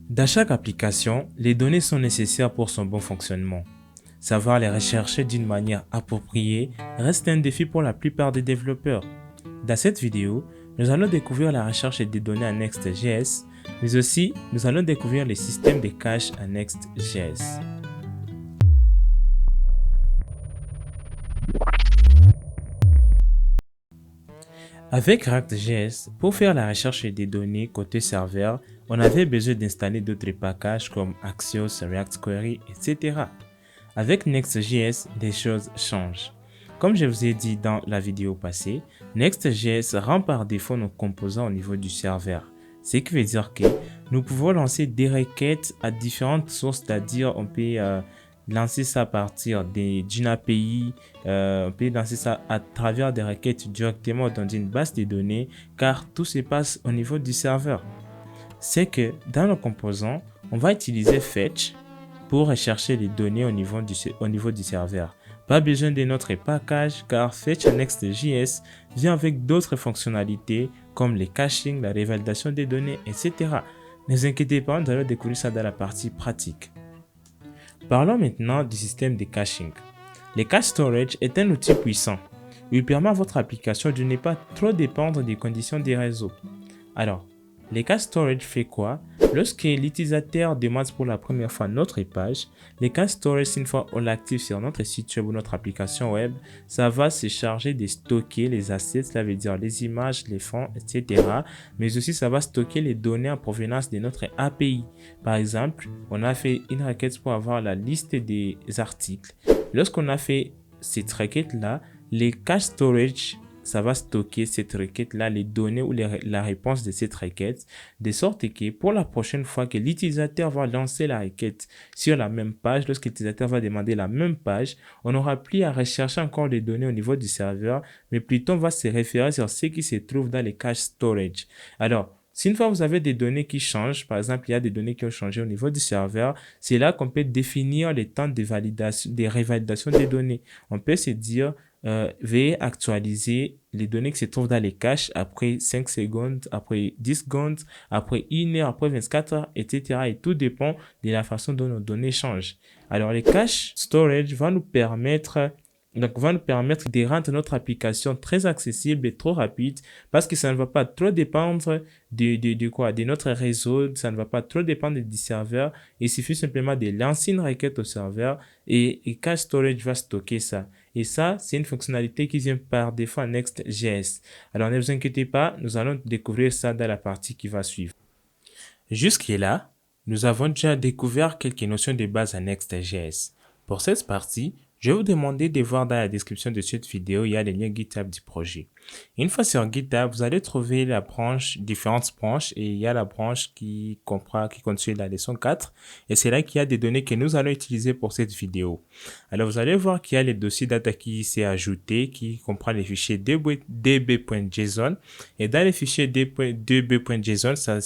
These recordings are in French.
Dans chaque application, les données sont nécessaires pour son bon fonctionnement. Savoir les rechercher d'une manière appropriée reste un défi pour la plupart des développeurs. Dans cette vidéo, nous allons découvrir la recherche des données en Next.js, mais aussi nous allons découvrir les systèmes de cache en Next.js. Avec React.js, pour faire la recherche des données côté serveur, on avait besoin d'installer d'autres packages comme Axios, React Query, etc. Avec Next.js, les choses changent. Comme je vous ai dit dans la vidéo passée, Next.js rend par défaut nos composants au niveau du serveur. Ce qui veut dire que nous pouvons lancer des requêtes à différentes sources, c'est-à-dire on peut lancer ça à partir d'une API, on peut lancer ça à travers des requêtes directement dans une base de données, car tout se passe au niveau du serveur. C'est que dans nos composants, on va utiliser Fetch pour rechercher les données au niveau du serveur. Pas besoin de notre package car Fetch en Next.js vient avec d'autres fonctionnalités comme les caching, la revalidation des données, etc. Ne vous inquiétez pas, nous allons découvrir ça dans la partie pratique. Parlons maintenant du système de caching. Le cache storage est un outil puissant. Il permet à votre application de ne pas trop dépendre des conditions des réseaux. Alors, le cache storage fait quoi? Lorsque l'utilisateur demande pour la première fois notre page, le cache storage, une fois on l'active sur notre site web ou notre application web, ça va se charger de stocker les assets, cela veut dire les images, les fonds, etc. Mais aussi ça va stocker les données en provenance de notre API. Par exemple, on a fait une requête pour avoir la liste des articles. Lorsqu'on a fait cette requête-là, les cache storage ça va stocker cette requête-là, les données ou la réponse de cette requête, de sorte que pour la prochaine fois que l'utilisateur va lancer la requête sur la même page, lorsque l'utilisateur va demander la même page, on n'aura plus à rechercher encore les données au niveau du serveur, mais plutôt on va se référer sur ce qui se trouve dans les cache storage. Alors, si une fois vous avez des données qui changent, par exemple, il y a des données qui ont changé au niveau du serveur, c'est là qu'on peut définir les temps de validation, de révalidation des données. On peut se dire, veuillez actualiser les données qui se trouvent dans les caches après 5 secondes, après 10 secondes, après 1 heure, après 24 heures, etc. Et tout dépend de la façon dont nos données changent. Alors, les cache storage vont nous permettre de rendre notre application très accessible et trop rapide parce que ça ne va pas trop dépendre de notre réseau, ça ne va pas trop dépendre du serveur. Il suffit simplement de lancer une requête au serveur et Cache Storage va stocker ça. Et ça, c'est une fonctionnalité qui vient par défaut en Next.js. Alors ne vous inquiétez pas, nous allons découvrir ça dans la partie qui va suivre. Jusque-là, nous avons déjà découvert quelques notions de base en Next.js. Pour cette partie, je vais vous demander de voir dans la description de cette vidéo, il y a les liens GitHub du projet. Une fois sur GitHub, vous allez trouver la branche, différentes branches, et il y a la branche qui contient la leçon 4, et c'est là qu'il y a des données que nous allons utiliser pour cette vidéo. Alors, vous allez voir qu'il y a les dossiers data qui s'est ajouté, qui comprend les fichiers db.json, et dans les fichiers db.json, ça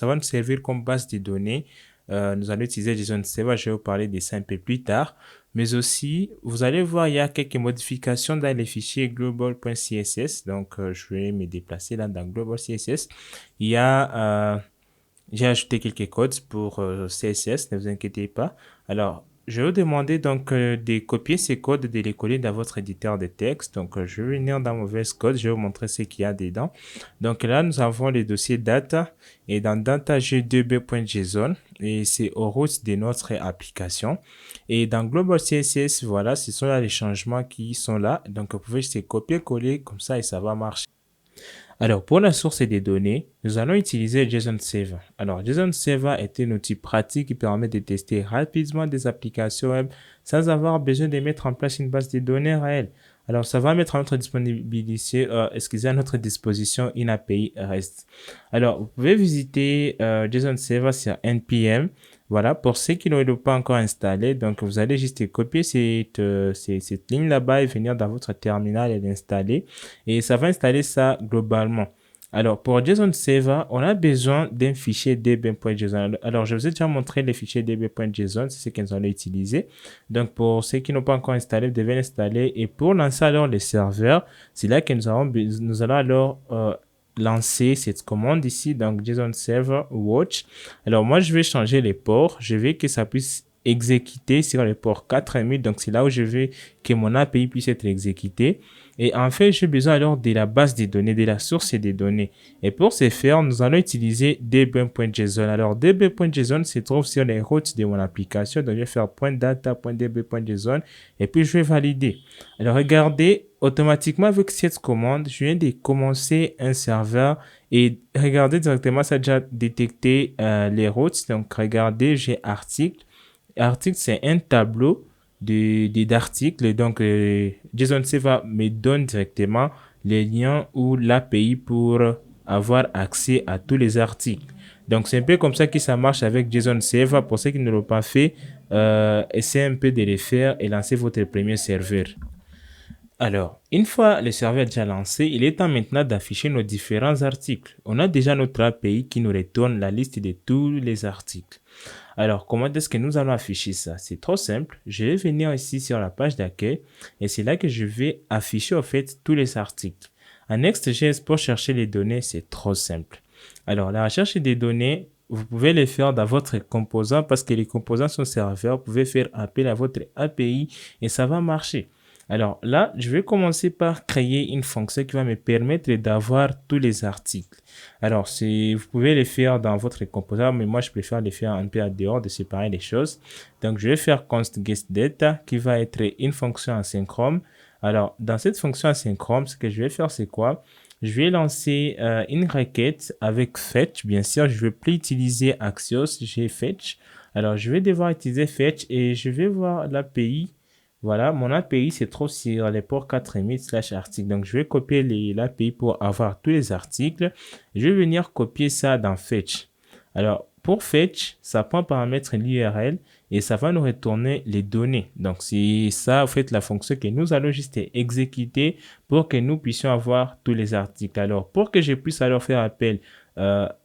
va nous servir comme base de données. Nous allons utiliser JSON Server, je vais vous parler de ça un peu plus tard. Mais aussi, vous allez voir, il y a quelques modifications dans les fichiers global.css. Donc, je vais me déplacer là dans global.css. Il y a, j'ai ajouté quelques codes pour CSS, ne vous inquiétez pas. Alors, je vais vous demander donc de copier ces codes et de les coller dans votre éditeur de texte. Donc, je vais venir dans mon VS Code, je vais vous montrer ce qu'il y a dedans. Donc là, nous avons les dossiers data et dans data, j'ai db.json et c'est au root de notre application. Et dans global CSS, voilà, ce sont là les changements qui sont là. Donc, vous pouvez juste copier-coller comme ça et ça va marcher. Alors, pour la source des données, nous allons utiliser JSON Server. Alors, JSON Server est un outil pratique qui permet de tester rapidement des applications web sans avoir besoin de mettre en place une base de données réelle. Alors, ça va mettre à notre disposition une API REST. Alors, vous pouvez visiter JSON Server sur NPM. Voilà, pour ceux qui ne l'ont pas encore installé, donc vous allez juste copier cette ligne là-bas et venir dans votre terminal et l'installer. Et ça va installer ça globalement. Alors, pour JSON Server, on a besoin d'un fichier db.json. Alors, je vous ai déjà montré les fichiers db.json, c'est ce que nous allons utiliser. Donc, pour ceux qui n'ont pas encore installé, vous devez l'installer. Et pour lancer alors les serveurs, c'est là que nous allons alors lancer cette commande ici, donc JSON Server Watch. Alors moi, je vais changer les ports. Je vais que ça puisse exécuter sur les ports 4000. Donc c'est là où je veux que mon API puisse être exécuté. Et en fait, j'ai besoin alors de la base des données, de la source des données. Et pour ce faire, nous allons utiliser db.json. Alors db.json se trouve sur les routes de mon application. Donc je vais faire .data.db.json et puis je vais valider. Alors regardez, automatiquement avec cette commande, je viens de commencer un serveur et regardez directement, ça a déjà détecté les routes. Donc regardez, j'ai article. Article, c'est un tableau d'articles. Donc, JSON Server me donne directement les liens ou l'API pour avoir accès à tous les articles. Donc, c'est un peu comme ça que ça marche avec JSON Server. Pour ceux qui ne l'ont pas fait, essayez un peu de le faire et lancez votre premier serveur. Alors, une fois le serveur déjà lancé, il est temps maintenant d'afficher nos différents articles. On a déjà notre API qui nous retourne la liste de tous les articles. Alors, comment est-ce que nous allons afficher ça? C'est trop simple. Je vais venir ici sur la page d'accueil et c'est là que je vais afficher en fait tous les articles. En Next.js, pour chercher les données, c'est trop simple. Alors, la recherche des données, vous pouvez les faire dans votre composant parce que les composants sont serveurs. Vous pouvez faire appel à votre API et ça va marcher. Alors là, je vais commencer par créer une fonction qui va me permettre d'avoir tous les articles. Alors, vous pouvez les faire dans votre composant, mais moi, je préfère les faire un peu à dehors, de séparer les choses. Donc, je vais faire const getData qui va être une fonction asynchrone. Alors, dans cette fonction asynchrone, ce que je vais faire, c'est quoi? Je vais lancer une requête avec fetch. Bien sûr, je ne vais plus utiliser Axios, j'ai fetch. Alors, je vais devoir utiliser fetch et je vais voir l'API. Voilà, mon API se trouve sur les ports 4000/articles. Donc, je vais copier l'API pour avoir tous les articles. Je vais venir copier ça dans Fetch. Alors, pour Fetch, ça prend paramètre l'URL et ça va nous retourner les données. Donc, c'est ça, en fait, la fonction que nous allons juste exécuter pour que nous puissions avoir tous les articles. Alors, pour que je puisse alors faire appel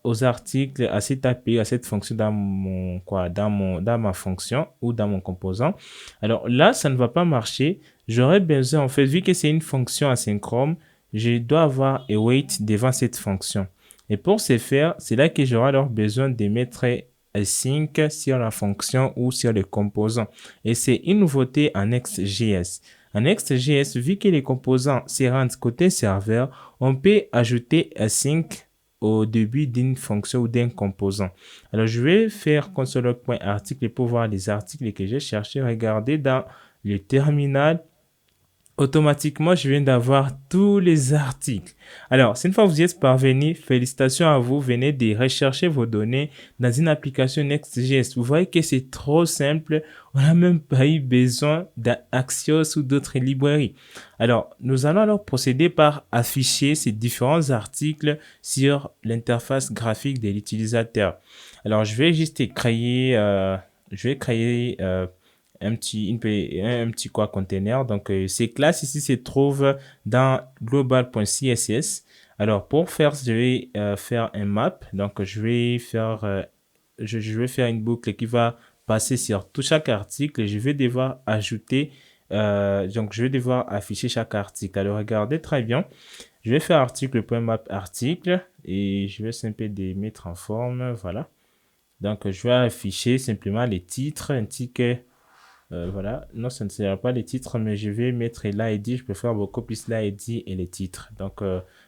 aux articles, à cette API, à cette fonction dans ma fonction ou dans mon composant. Alors là, ça ne va pas marcher. J'aurais besoin, en fait, vu que c'est une fonction asynchrone, je dois avoir await devant cette fonction. Et pour ce faire, c'est là que j'aurai alors besoin de mettre async sur la fonction ou sur le composant. Et c'est une nouveauté en Next.js. En Next.js, vu que les composants se rendent côté serveur, on peut ajouter async au début d'une fonction ou d'un composant. Alors, je vais faire console.article pour voir les articles que j'ai cherchés. Regardez dans le terminal. Automatiquement, je viens d'avoir tous les articles. Alors, une fois que vous y êtes parvenu, félicitations à vous. Venez de rechercher vos données dans une application Next.js. Vous voyez que c'est trop simple. On n'a même pas eu besoin d'Axios ou d'autres librairies. Alors, nous allons alors procéder par afficher ces différents articles sur l'interface graphique de l'utilisateur. Alors, je vais juste créer, un petit container. Donc, ces classes ici se trouvent dans global.css. Alors, pour faire, je vais faire un map. Donc, je vais faire une boucle qui va passer sur tout chaque article et je vais devoir ajouter, donc je vais devoir afficher chaque article. Alors, regardez très bien. Je vais faire article.map article et je vais simplement mettre en forme. Voilà. Donc, je vais afficher simplement les titres ainsi que voilà, non, ça ne sera pas les titres, mais je vais mettre l'ID. Je préfère beaucoup plus l'ID et les titres. Donc,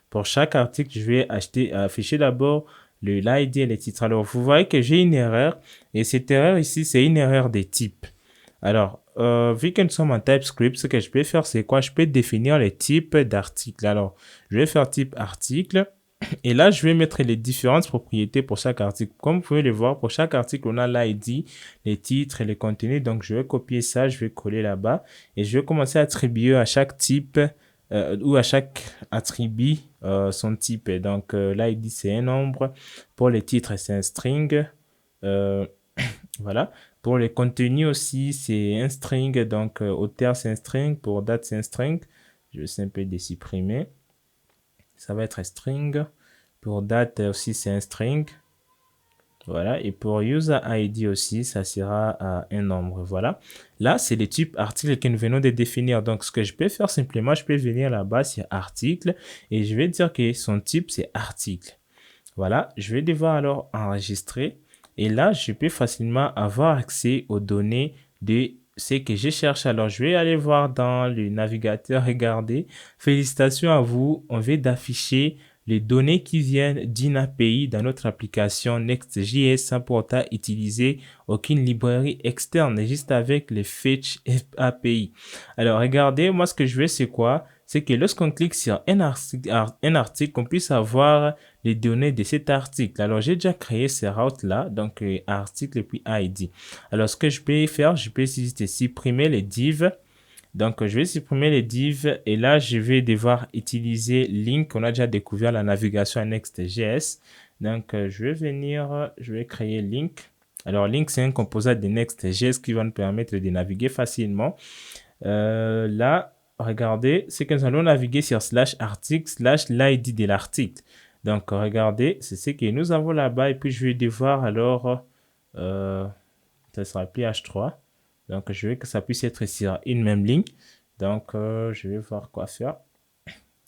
pour chaque article, je vais afficher d'abord l'ID et les titres. Alors, vous voyez que j'ai une erreur. Et cette erreur ici, c'est une erreur de type. Alors, vu que nous sommes en TypeScript, ce que je peux faire, c'est quoi? Je peux définir les types d'articles. Alors, je vais faire type article. Et là, je vais mettre les différentes propriétés pour chaque article. Comme vous pouvez le voir, pour chaque article, on a l'ID, les titres et les contenus. Donc, je vais copier ça, je vais coller là-bas. Et je vais commencer à attribuer à chaque type ou à chaque attribut son type. Et donc, l'ID, c'est un nombre. Pour les titres, c'est un string. Voilà. Pour les contenus aussi, c'est un string. Donc, auteur, c'est un string. Pour date, c'est un string. Je vais simplement supprimer. Ça va être un string. Pour date aussi, c'est un string. Voilà, et pour user ID aussi, ça sera un nombre. Voilà. Là, c'est le type article que nous venons de définir. Donc, ce que je peux faire simplement, je peux venir là-bas sur article et je vais dire que son type, c'est article. Voilà, je vais devoir alors enregistrer et là, je peux facilement avoir accès aux données de ce que je cherche. Alors, je vais aller voir dans le navigateur, regardez. Félicitations à vous, on vient d'afficher les données qui viennent d'une API dans notre application Next.js sans pour autant utiliser aucune librairie externe, juste avec les Fetch API. Alors, regardez, moi, ce que je veux, c'est quoi? C'est que lorsqu'on clique sur un article, on puisse avoir les données de cet article. Alors, j'ai déjà créé ces routes-là, donc article et puis ID. Alors, ce que je peux faire, je peux ici supprimer les divs. Donc, je vais supprimer les divs et là, je vais devoir utiliser link. On a déjà découvert la navigation à Next.js. Donc, je vais venir, je vais créer link. Alors, link, c'est un composant de Next.js qui va nous permettre de naviguer facilement. Là, regardez, c'est que nous allons naviguer sur slash article slash l'ID de l'article. Donc, regardez, c'est ce que nous avons là-bas. Et puis, je vais devoir alors, ça sera appelé H3. Donc, je veux que ça puisse être sur une même ligne. Donc, je vais voir quoi faire.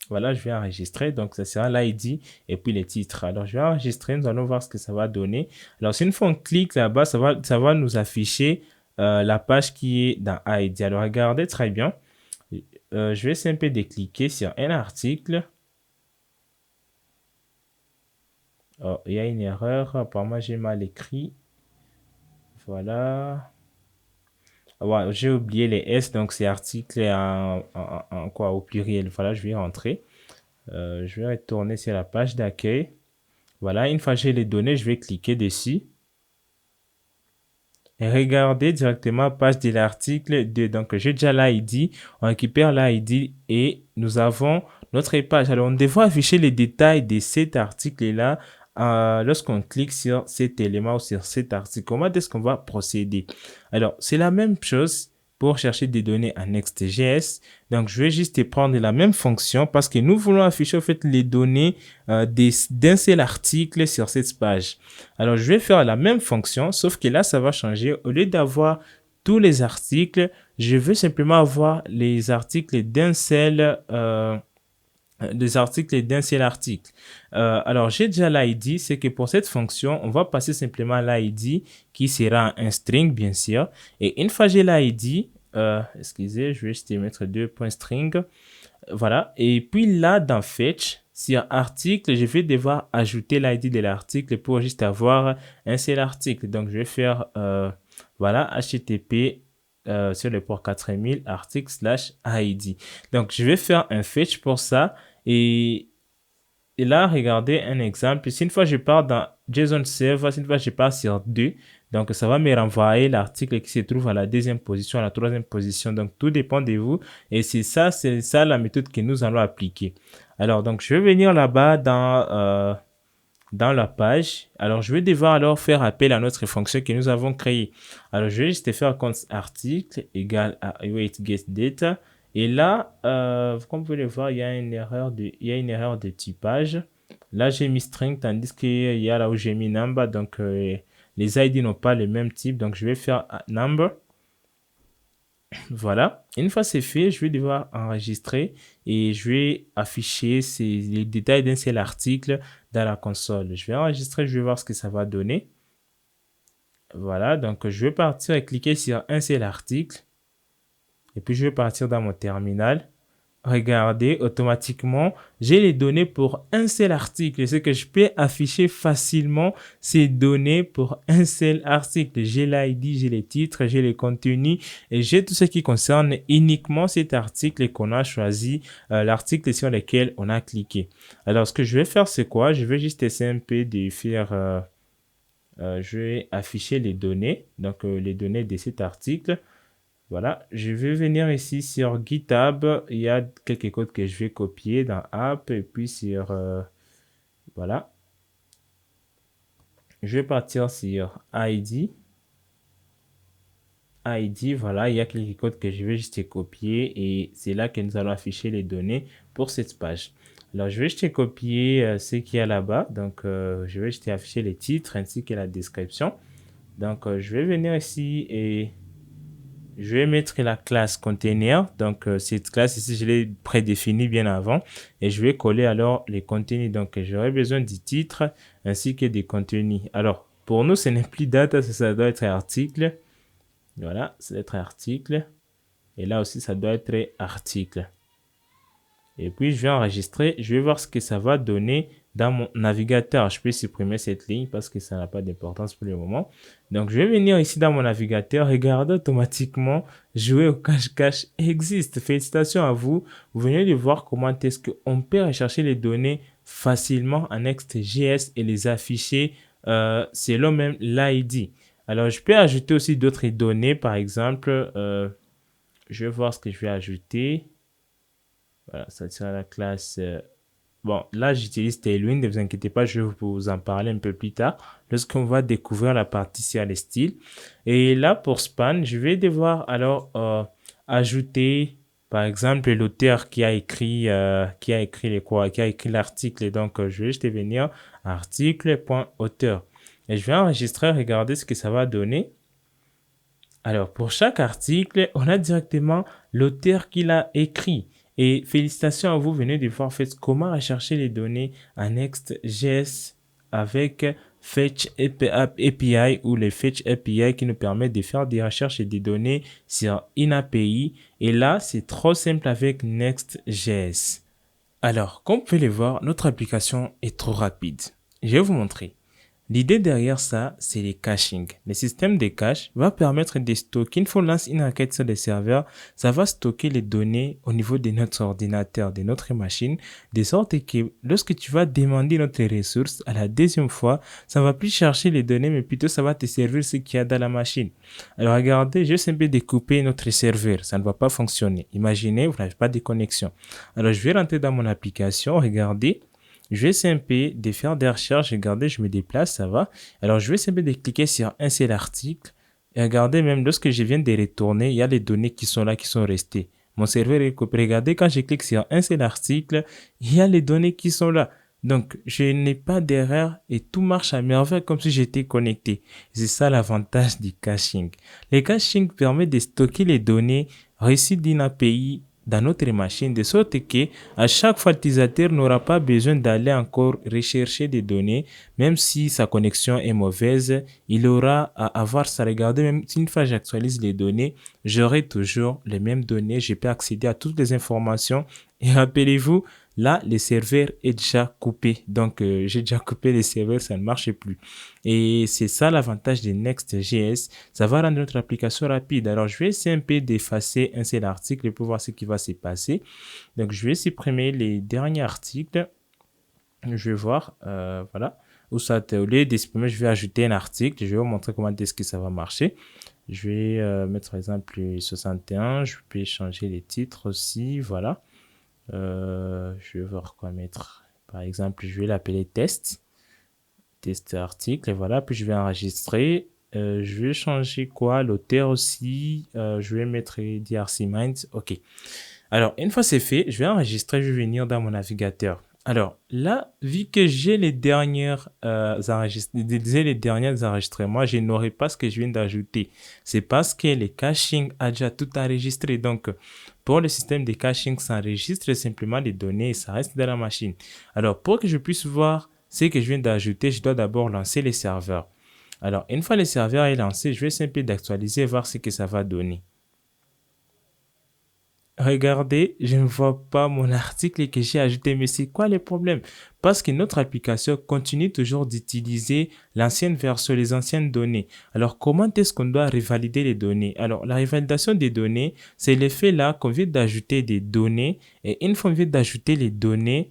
Voilà, je vais enregistrer. Donc, ça sera l'ID et puis les titres. Alors, je vais enregistrer. Nous allons voir ce que ça va donner. Alors, si une fois on clique là-bas, ça va nous afficher la page qui est dans ID. Alors, regardez très bien. Je vais simplement décliquer sur un article. Oh, il y a une erreur. Apparemment, j'ai mal écrit. Voilà. Ouais, j'ai oublié les S, donc c'est article en quoi, au pluriel. Voilà, je vais rentrer. Je vais retourner sur la page d'accueil. Voilà, une fois que j'ai les données, je vais cliquer dessus. Et regardez directement page de l'article 2. Donc, j'ai déjà l'ID. On récupère l'ID et nous avons notre page. Alors, on devrait afficher les détails de cet article-là lorsqu'on clique sur cet élément ou sur cet article. Comment est-ce qu'on va procéder? Alors, c'est la même chose pour chercher des données en Next.js. Donc, je vais juste prendre la même fonction parce que nous voulons afficher en fait les données d'un seul article sur cette page. Alors, je vais faire la même fonction, sauf que là, ça va changer. Au lieu d'avoir tous les articles, je veux simplement avoir les articles d'un seul article. Alors, j'ai déjà l'ID, c'est que pour cette fonction, on va passer simplement l'ID qui sera un string, bien sûr. Et une fois que j'ai l'ID, excusez, je vais juste mettre deux points string. Voilà. Et puis là, dans Fetch, sur article, je vais devoir ajouter l'ID de l'article pour juste avoir un seul article. Donc, je vais faire, voilà, HTTP sur le port 4000 article slash ID. Donc, je vais faire un fetch pour ça. Et là, regardez un exemple. Si une fois je pars dans JSON Server, si une fois je pars sur 2, donc ça va me renvoyer l'article qui se trouve à la deuxième position, à la troisième position. Donc tout dépend de vous. Et c'est ça la méthode que nous allons appliquer. Alors, donc je vais venir là-bas dans la page. Alors, je vais devoir alors faire appel à notre fonction que nous avons créée. Alors, je vais juste faire const article égale à await get data. Et là, comme vous pouvez le voir, il y a une erreur de typage. Là, j'ai mis string, tandis qu'il y a là où j'ai mis number. Donc, les ID n'ont pas le même type. Donc, je vais faire number. Voilà. Une fois c'est fait, je vais devoir enregistrer et je vais afficher les détails d'un seul article dans la console. Je vais enregistrer, je vais voir ce que ça va donner. Voilà. Donc, je vais partir et cliquer sur un seul article. Et puis, je vais partir dans mon terminal. Regardez, automatiquement, j'ai les données pour un seul article. C'est que je peux afficher facilement ces données pour un seul article. J'ai l'ID, j'ai les titres, j'ai les contenus et j'ai tout ce qui concerne uniquement cet article qu'on a choisi, l'article sur lequel on a cliqué. Alors, ce que je vais faire, c'est quoi? Je vais juste essayer un peu de faire... je vais afficher les données, donc les données de cet article. Voilà, je vais venir ici sur GitHub. Il y a quelques codes que je vais copier dans App et puis sur voilà. Je vais partir sur ID. ID, voilà, il y a quelques codes que je vais juste copier et c'est là que nous allons afficher les données pour cette page. Alors, je vais jeter copier ce qu'il y a là-bas. Donc, je vais jeter afficher les titres ainsi que la description. Donc, je vais venir ici et je vais mettre la classe container. Donc, cette classe ici, je l'ai prédéfinie bien avant. Et je vais coller alors les contenus. Donc, j'aurai besoin du titre ainsi que des contenus. Alors, pour nous, ce n'est plus data, ça doit être article. Voilà, ça doit être article. Et là aussi, ça doit être article. Et puis, je vais enregistrer. Je vais voir ce que ça va donner dans mon navigateur. Je peux supprimer cette ligne parce que ça n'a pas d'importance pour le moment. Donc, je vais venir ici dans mon navigateur. Regardez automatiquement, jouer au cache-cache existe. Félicitations à vous. Vous venez de voir comment est-ce qu'on peut rechercher les données facilement en Next.js et les afficher selon même l'ID. Alors, je peux ajouter aussi d'autres données. Par exemple, je vais voir ce que je vais ajouter. Voilà, ça tire la classe. Bon, là, j'utilise Tailwind. Ne vous inquiétez pas, je vais vous en parler un peu plus tard lorsqu'on va découvrir la partie sur les styles. Et là, pour span, je vais devoir alors ajouter, par exemple, l'auteur qui a écrit l'article. Et donc, je vais juste venir article.auteur. Et je vais enregistrer, regarder ce que ça va donner. Alors, pour chaque article, on a directement l'auteur qui l'a écrit. Et félicitations à vous, venez de voir comment rechercher les données en Next.js avec Fetch API ou les Fetch API qui nous permettent de faire des recherches et des données sur une API. Et là, c'est trop simple avec Next.js. Alors, comme vous pouvez le voir, notre application est trop rapide. Je vais vous montrer. L'idée derrière ça, c'est les caching. Le système de cache va permettre de stocker, une fois qu'on lance une requête sur des serveurs, ça va stocker les données au niveau de notre ordinateur, de notre machine, de sorte que lorsque tu vas demander notre ressource à la deuxième fois, ça ne va plus chercher les données, mais plutôt ça va te servir ce qu'il y a dans la machine. Alors regardez, je vais un peu découper notre serveur, ça ne va pas fonctionner. Imaginez, vous n'avez pas de connexion. Alors je vais rentrer dans mon application, regardez. Je vais essayer un peu de faire des recherches. Regardez, je me déplace, ça va. Alors, je vais essayer de cliquer sur un seul article. Et regardez, même lorsque je viens de retourner, il y a les données qui sont là, qui sont restées. Mon serveur est coupé. Regardez, quand je clique sur un seul article, il y a les données qui sont là. Donc, je n'ai pas d'erreur et tout marche à merveille comme si j'étais connecté. C'est ça l'avantage du caching. Le caching permet de stocker les données reçues d'une API dans notre machine, de sorte que à chaque fois l'utilisateur n'aura pas besoin d'aller encore rechercher des données, même si sa connexion est mauvaise, il aura à avoir ça. Regardez, même si une fois j'actualise les données, j'aurai toujours les mêmes données, je peux accéder à toutes les informations. Et rappelez-vous, là, le serveur est déjà coupé. Donc, j'ai déjà coupé le serveur, ça ne marche plus. Et c'est ça l'avantage de Next.js. Ça va rendre notre application rapide. Alors, je vais essayer un peu d'effacer un seul article pour voir ce qui va se passer. Donc, je vais supprimer les derniers articles. Je vais voir, voilà. Où ça, au lieu de supprimer, je vais ajouter un article. Je vais vous montrer comment est-ce que ça va marcher. Je vais mettre, par exemple, 61. Je peux changer les titres aussi. Voilà. Je vais voir quoi mettre. Par exemple, je vais l'appeler test article, et voilà. Puis je vais enregistrer. Je vais changer quoi, l'auteur aussi. Je vais mettre DRC Minds. Ok. Alors, une fois c'est fait, je vais enregistrer. Je vais venir dans mon navigateur. Alors là, vu que j'ai les derniers enregistrements, je n'aurai pas ce que je viens d'ajouter. C'est parce que le caching a déjà tout enregistré. Donc, pour le système de caching, ça enregistre simplement les données et ça reste dans la machine. Alors, pour que je puisse voir ce que je viens d'ajouter, je dois d'abord lancer les serveurs. Alors, une fois le serveur est lancé, je vais simplement d'actualiser et voir ce que ça va donner. Regardez, je ne vois pas mon article que j'ai ajouté, mais c'est quoi le problème? Parce que notre application continue toujours d'utiliser l'ancienne version, les anciennes données. Alors, comment est-ce qu'on doit revalider les données? Alors, la revalidation des données, c'est l'effet là qu'on vient d'ajouter des données. Et une fois qu'on vient d'ajouter les données,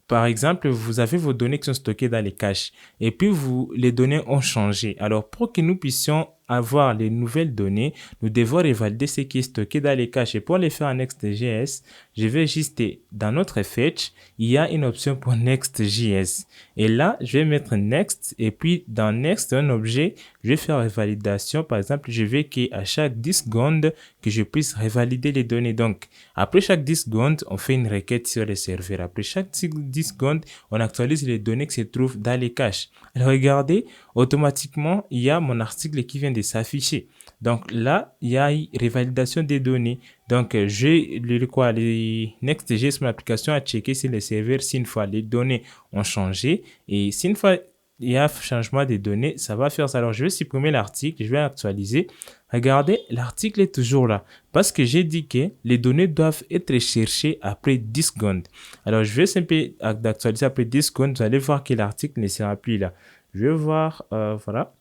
par exemple, vous avez vos données qui sont stockées dans les caches et puis les données ont changé. Alors, pour que nous puissions avoir les nouvelles données, nous devons revalider ce qui est stocké dans les caches. Et pour les faire en Next.js, je vais juste dans notre fetch, il y a une option pour Next.js. Et là, je vais mettre Next et puis dans Next, un objet, je vais faire revalidation. Par exemple, je veux qu'à chaque 10 secondes, que je puisse revalider les données. Donc, après chaque 10 secondes, on fait une requête sur le serveur. Après chaque 10 secondes, on actualise les données qui se trouvent dans les caches. Alors, regardez, automatiquement, il y a mon article qui vient de s'afficher. Donc là, il y a une revalidation des données. Donc, j'ai les Next.js, mon application à checker sur le serveur si une fois les données ont changé. Et si une fois il y a changement des données, ça va faire ça. Alors, je vais supprimer l'article, je vais actualiser. Regardez, l'article est toujours là parce que j'ai dit que les données doivent être cherchées après 10 secondes. Alors, je vais simplement actualiser après 10 secondes. Vous allez voir que l'article ne sera plus là. Je vais voir, voilà.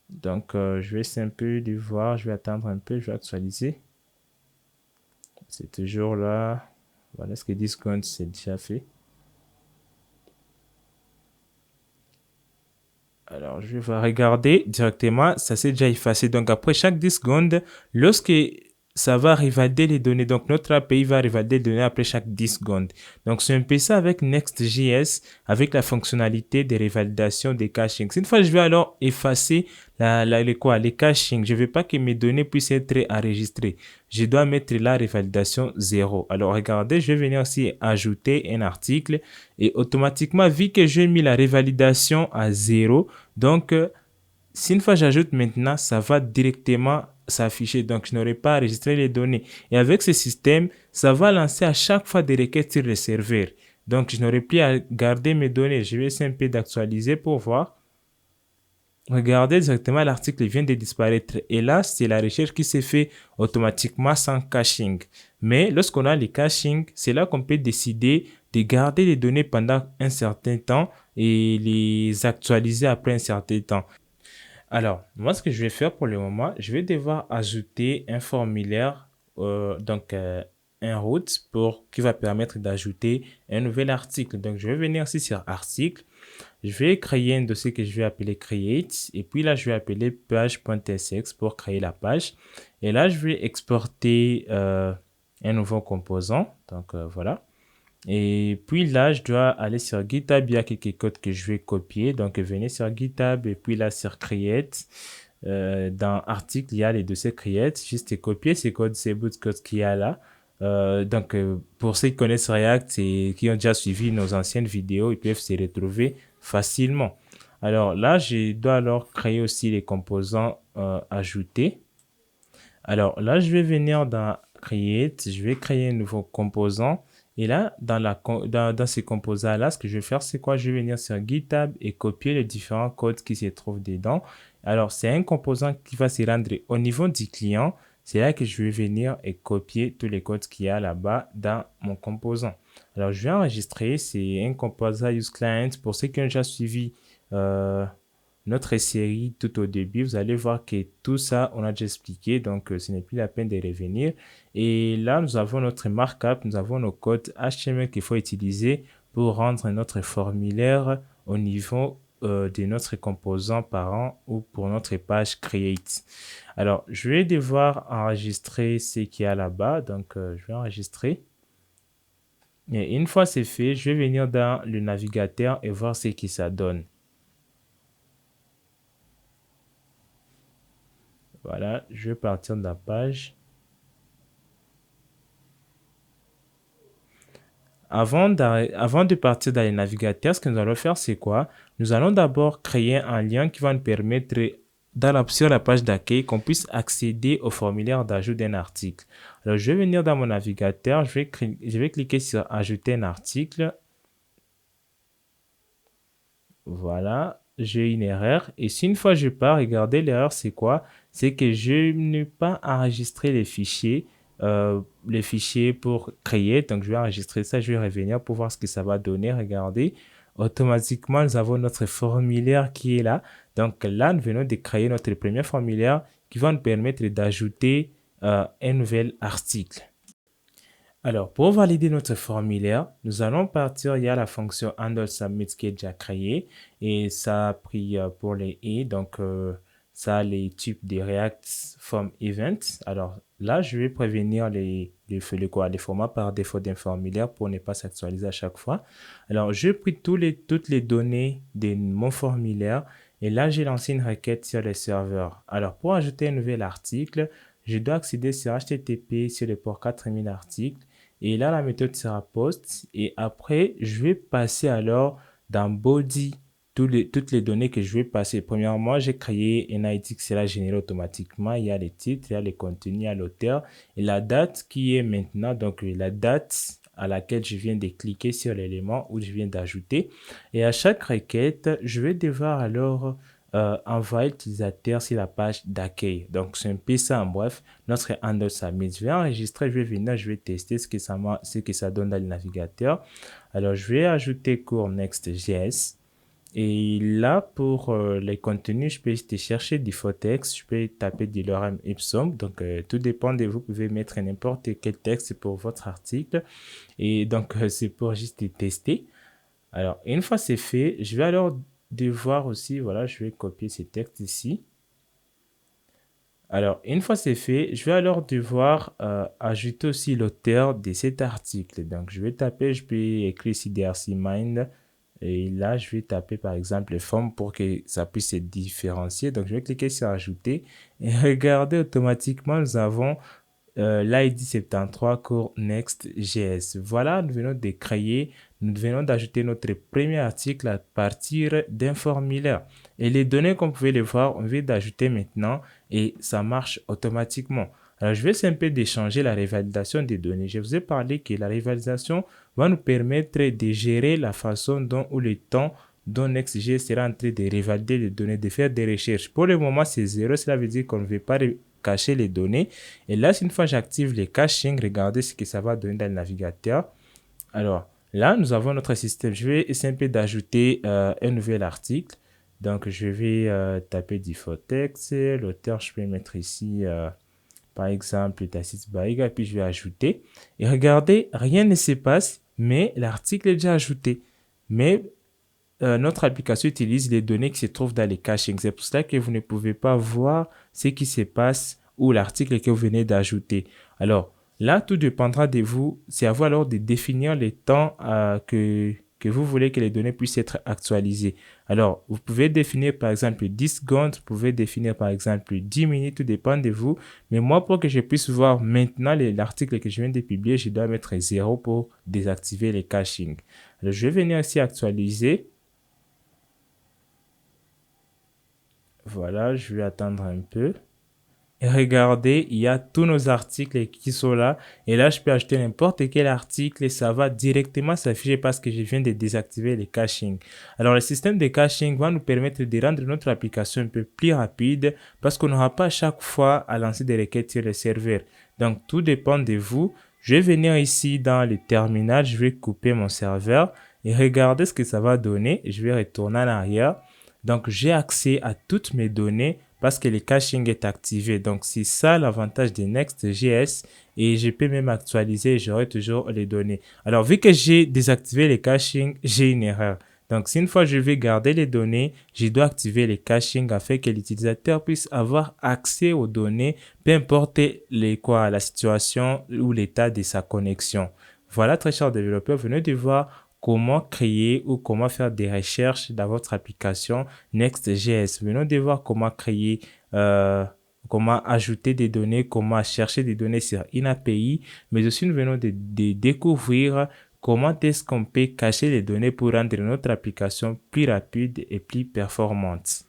Donc, je vais simplement le voir. Je vais attendre un peu, je vais actualiser. C'est toujours là. Voilà ce que 10 secondes, c'est déjà fait. Alors, je vais regarder directement. Ça s'est déjà effacé. Donc, après chaque 10 secondes, lorsque ça va revalider les données. Donc, notre API va revalider les données après chaque 10 secondes. Donc, c'est un peu ça avec Next.js, avec la fonctionnalité de revalidation des cachings. Une fois, je vais alors effacer les cachings. Je ne veux pas que mes données puissent être enregistrées. Je dois mettre la revalidation 0. Alors, regardez, je vais venir ici ajouter un article et automatiquement, vu que j'ai mis la revalidation à 0, donc, si une fois j'ajoute maintenant, ça va directement s'afficher. Donc, je n'aurai pas enregistré les données. Et avec ce système, ça va lancer à chaque fois des requêtes sur le serveur. Donc, je n'aurai plus à garder mes données. Je vais essayer un peu d'actualiser pour voir. Regardez directement, l'article vient de disparaître. Et là, c'est la recherche qui s'est fait automatiquement sans caching. Mais lorsqu'on a les caching, c'est là qu'on peut décider de garder les données pendant un certain temps et les actualiser après un certain temps. Alors, moi, ce que je vais faire pour le moment, je vais devoir ajouter un formulaire, un route qui va permettre d'ajouter un nouvel article. Donc, je vais venir ici sur article. Je vais créer un dossier que je vais appeler create. Et puis là, je vais appeler page.tsx pour créer la page. Et là, je vais exporter un nouveau composant. Donc, voilà. Et puis là, je dois aller sur GitHub. Il y a quelques codes que je vais copier. Donc, venez sur GitHub et puis là, sur Create. Dans Article, il y a les dossiers Create. Juste copier ces codes, ces bouts de code qu'il y a là. Pour ceux qui connaissent React et qui ont déjà suivi nos anciennes vidéos, ils peuvent se retrouver facilement. Alors là, je dois alors créer aussi les composants ajoutés. Alors là, je vais venir dans Create. Je vais créer un nouveau composant. Et là, dans ces composants-là, ce que je vais faire, c'est quoi? Je vais venir sur GitHub et copier les différents codes qui se trouvent dedans. Alors, c'est un composant qui va se rendre au niveau du client. C'est là que je vais venir et copier tous les codes qu'il y a là-bas dans mon composant. Alors, je vais enregistrer. C'est un composant useClient. Pour ceux qui ont déjà suivi notre série tout au début, vous allez voir que tout ça, on a déjà expliqué, donc ce n'est plus la peine de revenir. Et là, nous avons notre markup, nous avons nos codes HTML qu'il faut utiliser pour rendre notre formulaire au niveau de notre composant parent ou pour notre page create. Alors, je vais devoir enregistrer ce qu'il y a là-bas, donc je vais enregistrer. Et une fois c'est fait, je vais venir dans le navigateur et voir ce que ça donne. Voilà, je vais partir de la page. Avant de partir dans les navigateurs, ce que nous allons faire, c'est quoi? Nous allons d'abord créer un lien qui va nous permettre, sur la page d'accueil, qu'on puisse accéder au formulaire d'ajout d'un article. Alors, je vais venir dans mon navigateur, je vais cliquer sur Ajouter un article. Voilà, j'ai une erreur. Et si une fois je pars, regardez l'erreur, c'est quoi? C'est que je n'ai pas enregistré les fichiers pour créer. Donc, je vais enregistrer ça, je vais revenir pour voir ce que ça va donner. Regardez, automatiquement, nous avons notre formulaire qui est là. Donc là, nous venons de créer notre premier formulaire qui va nous permettre d'ajouter un nouvel article. Alors, pour valider notre formulaire, nous allons partir, il y a la fonction handle submit qui est déjà créée et ça a pris pour les i, donc ça a les types de React Form Events. Alors là, je vais prévenir les formats par défaut d'un formulaire pour ne pas s'actualiser à chaque fois. Alors, j'ai pris toutes les données de mon formulaire et là, j'ai lancé une requête sur le serveur. Alors, pour ajouter un nouvel article, je dois accéder sur HTTP sur le port 4000 articles. Et là, la méthode sera post. Et après, je vais passer alors dans body toutes les données que je vais passer. Premièrement, j'ai créé un ID qui sera généré automatiquement. Il y a les titres, il y a les contenus, il y a l'auteur et la date qui est maintenant. Donc, la date à laquelle je viens de cliquer sur l'élément où je viens d'ajouter. Et à chaque requête, je vais devoir alors envoyer l'utilisateur sur la page d'accueil. Donc, c'est un peu ça en bref. Notre handle submit. Je vais enregistrer, je vais venir, je vais tester ce que ça donne dans le navigateur. Alors, je vais ajouter cours Next.js. Et là, pour les contenus, je peux te chercher du faux texte, je peux taper du lorem ipsum. Donc, tout dépend de vous. Vous pouvez mettre n'importe quel texte pour votre article. Et donc, c'est pour juste tester. Alors, une fois c'est fait, je vais alors devoir aussi, voilà, je vais copier ces textes ici. Alors, une fois c'est fait, je vais alors devoir ajouter aussi l'auteur de cet article. Donc, je vais taper, je peux écrire ici DRCmind. Et là, je vais taper par exemple les formes pour que ça puisse se différencier. Donc, je vais cliquer sur ajouter et regardez automatiquement, nous avons l'ID 73 cours Next.js. Voilà, nous venons de créer, nous venons d'ajouter notre premier article à partir d'un formulaire. Et les données, comme vous pouvez les voir, on vient d'ajouter maintenant et ça marche automatiquement. Alors, je vais simplement d'échanger la revalidation des données. Je vous ai parlé que la revalidation va nous permettre de gérer la façon dont ou le temps dont Next.js sera en train de revalider les données, de faire des recherches. Pour le moment, c'est 0. Cela veut dire qu'on ne veut pas cacher les données. Et là, une fois j'active les caching, regardez ce que ça va donner dans le navigateur. Alors, là, nous avons notre système. Je vais essayer d'ajouter un nouvel article. Donc, je vais taper du faux texte. L'auteur, je peux mettre ici, par exemple, Tassis Baiga, et puis je vais ajouter. Et regardez, rien ne se passe, mais l'article est déjà ajouté. Mais notre application utilise les données qui se trouvent dans les cachings. C'est pour cela que vous ne pouvez pas voir ce qui se passe ou l'article que vous venez d'ajouter. Alors, là, tout dépendra de vous. C'est à vous alors de définir les temps que vous voulez que les données puissent être actualisées. Alors, vous pouvez définir par exemple 10 secondes, vous pouvez définir par exemple 10 minutes, tout dépend de vous. Mais moi, pour que je puisse voir maintenant l'article que je viens de publier, je dois mettre 0 pour désactiver les cachings. Alors, je vais venir ici actualiser. Voilà, je vais attendre un peu. Et regardez, il y a tous nos articles qui sont là. Et là, je peux ajouter n'importe quel article et ça va directement s'afficher parce que je viens de désactiver les caching. Alors, le système de caching va nous permettre de rendre notre application un peu plus rapide parce qu'on n'aura pas à chaque fois à lancer des requêtes sur le serveur. Donc, tout dépend de vous. Je vais venir ici dans le terminal, je vais couper mon serveur et regarder ce que ça va donner. Je vais retourner en arrière. Donc, j'ai accès à toutes mes données parce que le caching est activé. Donc, c'est ça l'avantage de Next.js et je peux même actualiser et j'aurai toujours les données. Alors, vu que j'ai désactivé les caching, j'ai une erreur. Donc, si une fois je vais garder les données, je dois activer les caching afin que l'utilisateur puisse avoir accès aux données, peu importe la situation ou l'état de sa connexion. Voilà, très chers développeurs, venez de voir comment créer ou comment faire des recherches dans votre application Next.js. Venons de voir comment créer, comment ajouter des données, comment chercher des données sur une API, mais aussi nous venons de découvrir comment est-ce qu'on peut cacher les données pour rendre notre application plus rapide et plus performante.